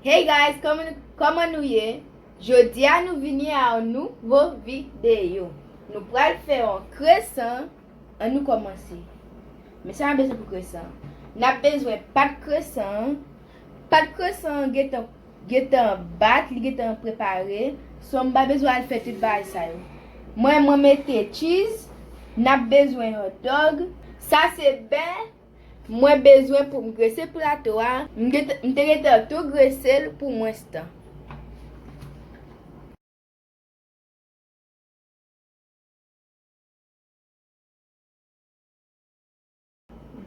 Hey guys, comment nou ye? Jodi a nou vini a un nouvo video. Nou pral fè un kresan, an nou komanse. Men sa an bezwen pou kresan. Nap bezwen pat kresan getan bat, li getan prepare. So mba bezwen al fè tout ba sa yo. Mwen mette cheese, nap bezwen hot dog. Sa se ben. Mwen bezwen pou m grese plato a. M te gete tout gresel pou mwen stan.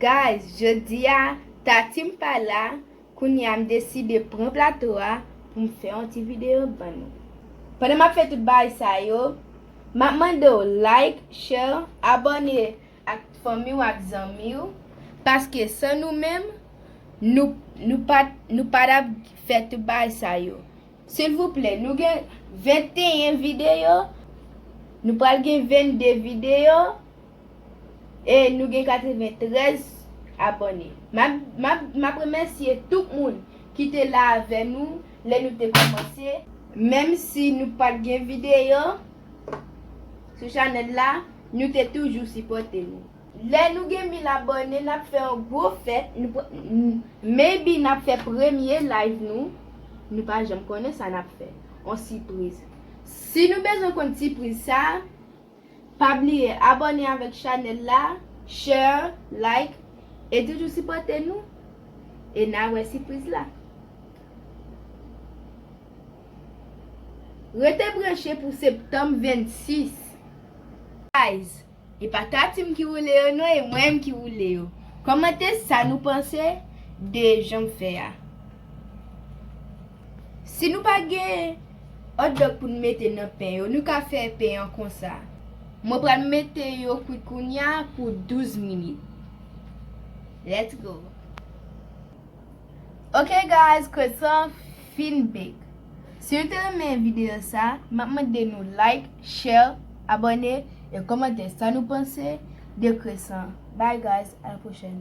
Guys, jodi a tatim pa la, koun yam deside pran plato a pou m fè an ti video ban nou. Pendant ma fè tout bay sa yo, ma mande ou like, share, abone ak fami ou ak zanmi ou. Paske sa nou men, nou pa fè tout bay sa yo. S'il vous plaît, nou gen 21 video, nou pral gen 22 video, et nou gen 93 abone. Ma premerciye tout moun ki te la ave nou, le nou te komanse. Même si nou pa gen video, sou chanel la, nou te toujou supporte nou. Le nou gen 1000 abone, nap fè un gros fèt, maybe nap fè premier live nou pa jam konen sa nap fè, on surprise. Si nou bezon kon surprise sa, pa bliye abone avèk chanel la, share, like, et toujou supporte nou, et nan wè surprise la. Rete branche pou septembre 26. Guys, e pa tatim ki wule yo nou, e mwen ki wule yo. Komante sa nou pense de jom fè ya. Si nou pa gen hot dog pou nou mette nan pen yo, nou ka fè pen yon kon sa. Mwen pral mette yo koukounya pou 12 minutes. Let's go. Ok guys, kresan fin big. Si vous avez aimé vidéo ça, m'amende nous like, share, abonner et commenter ça nous pensez de crescent. Bye guys, à la prochaine.